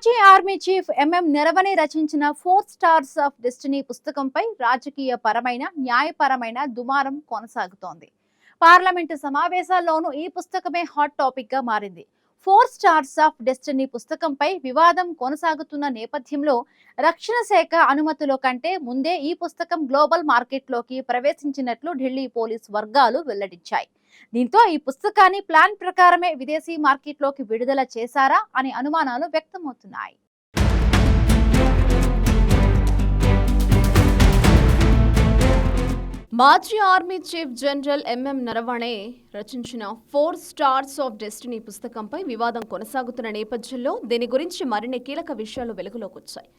మాజీ army chief MM Naravane రచించిన 4 stars of destiny పుస్తకంపై రాజకీయ పరమైన న్యాయపరమైన దుమారం కొనసాగుతోంది. పార్లమెంటు సమావేశాల్లోనూ ఈ పుస్తకమే హాట్ టాపిక్ గా మారింది. 4 స్టార్స్ ఆఫ్ డెస్టినీ పుస్తకంపై వివాదం కొనసాగుతున్న నేపథ్యంలో రక్షణ శాఖ అనుమతుల కంటే ముందే ఈ పుస్తకం గ్లోబల్ మార్కెట్లోకి ప్రవేశించినట్లు ఢిల్లీ పోలీస్ వర్గాలు వెల్లడించాయి. దీంతో ఈ పుస్తకాన్ని ప్లాన్ ప్రకారమే విదేశీ మార్కెట్లోకి విడుదల చేశారా అనే అనుమానాలు వ్యక్తమవుతున్నాయి. మాజీ army chief general MM Naravane రచించిన 4 స్టార్స్ ఆఫ్ డెస్టినీ పుస్తకంపై వివాదం కొనసాగుతున్న నేపథ్యంలో దీని గురించి మరిన్ని కీలక విషయాలు వెలుగులోకి వచ్చాయి.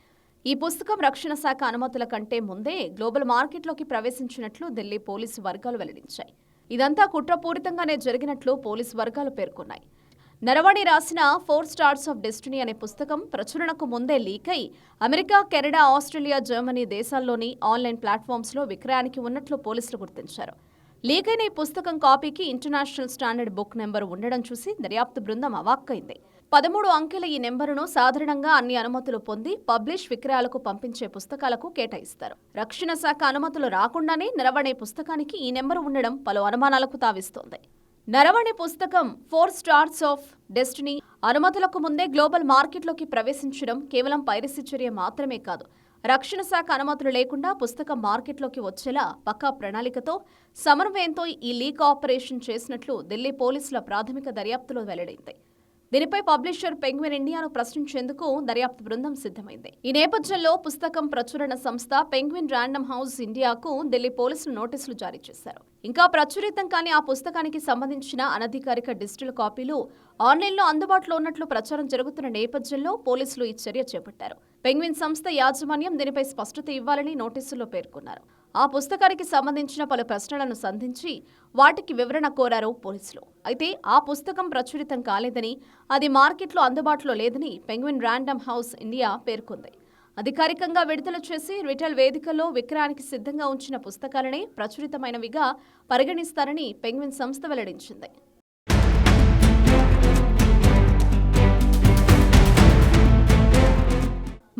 ఈ పుస్తకం రక్షణ శాఖ అనుమతుల కంటే ముందే గ్లోబల్ మార్కెట్లోకి ప్రవేశించినట్లు ఢిల్లీ పోలీసు వర్గాలు వెల్లడించాయి. ఇదంతా కుట్రపూరితంగానే జరిగినట్లు పోలీసు వర్గాలు పేర్కొన్నాయి. నరవణే రాసిన 4 స్టార్స్ ఆఫ్ డెస్టినీ అనే పుస్తకం ప్రచురణకు ముందే లీక్ అయి అమెరికా, కెనడా, ఆస్ట్రేలియా, జర్మనీ దేశాల్లోని ఆన్లైన్ ప్లాట్ఫామ్స్లో విక్రయానికి ఉన్నట్లు పోలీసులు గుర్తించారు. లీక్ అయిన ఈ పుస్తకం కాపీకి ఇంటర్నేషనల్ స్టాండర్డ్ బుక్ నెంబర్ ఉండడం చూసి దర్యాప్తు బృందం అవాక్కైంది. 13 అంకెల ఈ నెంబరును సాధారణంగా అన్ని అనుమతులు పొంది పబ్లిష్ విక్రయాలకు పంపించే పుస్తకాలకు కేటాయిస్తారు. రక్షణ శాఖ అనుమతులు రాకుండానే నరవణే పుస్తకానికి ఈ నెంబరు ఉండడం పలు అనుమానాలకు తావిస్తోంది. నరవణే పుస్తకం 4 స్టార్స్ ఆఫ్ డెస్టినీ అనుమతులకు ముందే గ్లోబల్ మార్కెట్లోకి ప్రవేశించడం కేవలం పైరసీ చర్య మాత్రమే కాదు, రక్షణ శాఖ అనుమతులు లేకుండా పుస్తకం మార్కెట్లోకి వచ్చేలా పక్కా ప్రణాళికతో సమన్వయంతో ఈ లీక్ ఆపరేషన్ చేసినట్లు ఢిల్లీ పోలీసుల ప్రాథమిక దర్యాప్తులో వెల్లడైంది. దీనిపై పబ్లిషర్ పెంగ్విన్ ఇండియాను ప్రశ్నించేందుకు దర్యాప్తు బృందం సిద్ధమైంది. ఈ నేపథ్యంలో పుస్తకం ప్రచురణ సంస్థ పెంగ్విన్ రాండమ్ హౌస్ ఇండియాకు ఢిల్లీ పోలీసులు నోటీసులు జారీ చేశారు. ఇంకా ప్రచురితం కాని ఆ పుస్తకానికి సంబంధించిన అనధికారిక డిజిటల్ కాపీలు ఆన్లైన్లో అందుబాటులో ఉన్నట్లు ప్రచారం జరుగుతున్న నేపథ్యంలో పోలీసులు ఈ చర్య చేపట్టారు. పెంగ్విన్ సంస్థ యాజమాన్యం దీనిపై స్పష్టత ఇవ్వాలని నోటీసుల్లో పేర్కొన్నారు. ఆ పుస్తకానికి సంబంధించిన పలు ప్రశ్నలను సంధించి వాటికి వివరణ కోరారు పోలీసులు. అయితే ఆ పుస్తకం ప్రచురితం కాలేదని, అది మార్కెట్లో అందుబాటులో లేదని పెంగ్విన్ రాండమ్ హౌస్ ఇండియా పేర్కొంది. అధికారికంగా విడుదల చేసి రిటైల్ వేదికల్లో విక్రయానికి సిద్ధంగా ఉంచిన పుస్తకాలనే ప్రచురితమైనవిగా పరిగణిస్తారని పెంగ్విన్ సంస్థ వెల్లడించింది.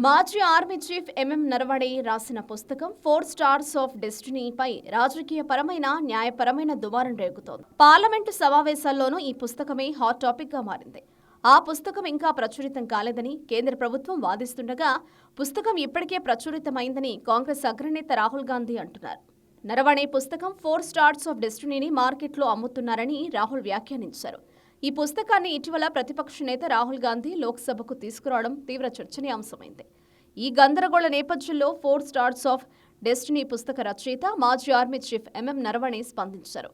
మాజీ ఆర్మీ చీఫ్ ఎంఎం.నరవణే రాసిన పుస్తకం 4 స్టార్స్ ఆఫ్ డెస్టినీపై రాజకీయపరమైన న్యాయపరమైన దుమారం రేగుతోంది. పార్లమెంటు సమావేశాల్లోనూ ఈ పుస్తకమే హాట్ టాపిక్ గా మారింది. ఆ పుస్తకం ఇంకా ప్రచురితం కాలేదని కేంద్ర ప్రభుత్వం వాదిస్తుండగా పుస్తకం ఇప్పటికే ప్రచురితమైందని కాంగ్రెస్ అగ్రనేత రాహుల్ గాంధీ అంటున్నారు. నరవణే పుస్తకం 4 స్టార్స్ ఆఫ్ డెస్టినీని మార్కెట్లో అమ్ముతున్నారని రాహుల్ వ్యాఖ్యానించారు. ఈ పుస్తకాన్ని ఇటీవల ప్రతిపక్ష నేత రాహుల్ గాంధీ లోక్సభకు తీసుకురావడం తీవ్ర చర్చనీయాంశమైంది. ఈ గందరగోళ నేపథ్యంలో 4 స్టార్స్ ఆఫ్ డెస్టినీ పుస్తక రచయిత మాజీ ఆర్మీ చీఫ్ ఎంఎం.నరవణే స్పందించారు.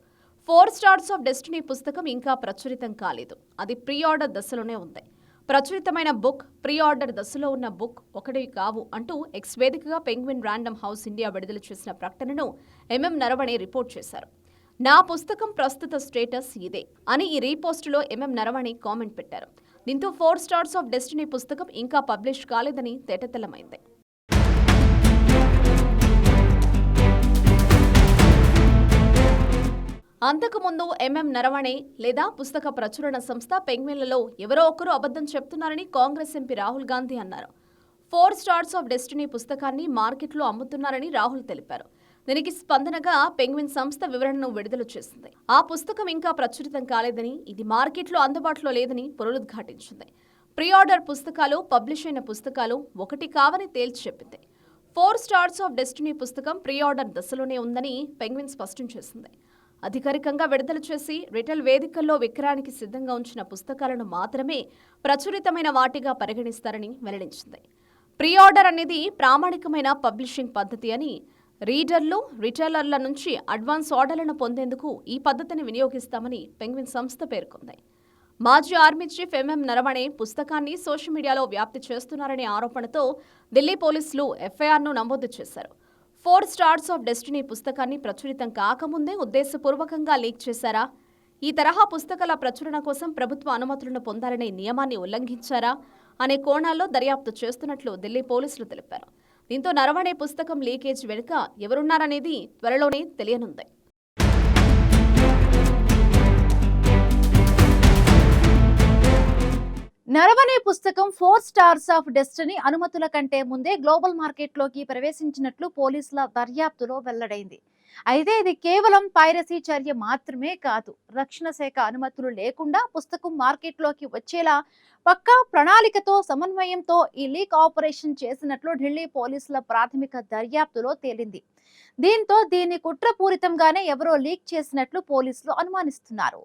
4 స్టార్స్ ఆఫ్ డెస్టినీ పుస్తకం ఇంకా ప్రచురితం కాలేదు, అది ప్రీ ఆర్డర్ దశలోనే ఉంది. ప్రచురితమైన బుక్, ప్రీ ఆర్డర్ దశలో ఉన్న బుక్ ఒకటి కావు అంటూ ఎక్స్ వేదికగా పెంగ్విన్ రాండమ్ హౌస్ ఇండియా విడుదల చేసిన ప్రకటనను ఎంఎం.నరవణే రిపోర్ట్ చేశారు. నా పుస్తకం ప్రస్తుత స్టేటస్ ఇదే అని ఈ రీపోస్టులో ఎంఎం.నరవణే కామెంట్ పెట్టారు. దీంతో 4 స్టార్స్ ఆఫ్ డెస్టినీ పుస్తకం ఇంకా పబ్లిష్ కాలేదని తేటతెల్లమైంది. అంతకుముందు ఎంఎం.నరవణే లేదా పుస్తక ప్రచురణ సంస్థ పెంగ్విన్లలో ఎవరో ఒకరు అబద్ధం చెప్తున్నారని కాంగ్రెస్ ఎంపీ రాహుల్ గాంధీ అన్నారు. 4 స్టార్స్ ఆఫ్ డెస్టినీ పుస్తకాన్ని మార్కెట్లో అమ్ముతున్నారని రాహుల్ తెలిపారు. దీనికి స్పందనగా పెంగ్విన్ సంస్థ వివరణను విడుదల చేసింది. ఆ పుస్తకం ఇంకా ప్రచురితం కాలేదని, ఇది మార్కెట్లో అందుబాటులో లేదని పునరుద్ఘాటించింది. ప్రీ ఆర్డర్ పుస్తకాలు, పబ్లిష్ అయిన పుస్తకాలు ఒకటి కావని తేల్చి చెప్పింది. 4 స్టార్స్ ఆఫ్ డెస్టినీ పుస్తకం ప్రీ ఆర్డర్ దశలోనే ఉందని పెంగ్విన్ స్పష్టం చేసింది. అధికారికంగా విడుదల చేసి రిటైల్ వేదికల్లో విక్రయానికి సిద్ధంగా ఉంచిన పుస్తకాలను మాత్రమే ప్రచురితమైన వాటిగా పరిగణిస్తారని వెల్లడించింది. ప్రీ ఆర్డర్ అనేది ప్రామాణికమైన పబ్లిషింగ్ పద్ధతి అని, రీడర్లు, రిటైలర్ల నుంచి అడ్వాన్స్ ఆర్డర్లను పొందేందుకు ఈ పద్ధతిని వినియోగిస్తామని పెంగ్విన్ సంస్థ పేర్కొంది. మాజీ ఆర్మీ చీఫ్ ఎంఎం.నరవణే పుస్తకాన్ని సోషల్ మీడియాలో వ్యాప్తి చేస్తున్నారనే ఆరోపణతో ఢిల్లీ పోలీసులు ఎఫ్ఐఆర్ను నమోదు చేశారు. 4 స్టార్స్ ఆఫ్ డెస్టినీ పుస్తకాన్ని ప్రచురితం కాకముందే ఉద్దేశపూర్వకంగా లీక్ చేశారా? ఈ తరహా పుస్తకాల ప్రచురణ కోసం ప్రభుత్వ అనుమతులను పొందాలనే నియమాన్ని ఉల్లంఘించారా అనే కోణాల్లో దర్యాప్తు చేస్తున్నట్లు ఢిల్లీ పోలీసులు తెలిపారు. దీంతో నరవణే పుస్తకం లీకేజ్ వెనుక ఎవరున్నారనేది త్వరలోనే తెలియనుంది. నరవనే పుస్తకం 4 స్టార్స్ ఆఫ్ డెస్టినీ అనుమతుల కంటే ముందే గ్లోబల్ మార్కెట్లోకి ప్రవేశించినట్లు పోలీసుల దర్యాప్తులో వెల్లడైంది. అయితే ఇది కేవలం పైరసీ చర్య మాత్రమే కాదు. రక్షణ శాఖ అనుమతులు లేకుండా పుస్తకం మార్కెట్లోకి వచ్చేలా పక్కా ప్రణాళికతో సమన్వయంతో ఈ లీక్ ఆపరేషన్ చేసినట్లు ఢిల్లీ పోలీసుల ప్రాథమిక దర్యాప్తులో తేలింది. దీంతో దీన్ని కుట్రపూరితంగానే ఎవరో లీక్ చేసినట్లు పోలీసులు అనుమానిస్తున్నారు.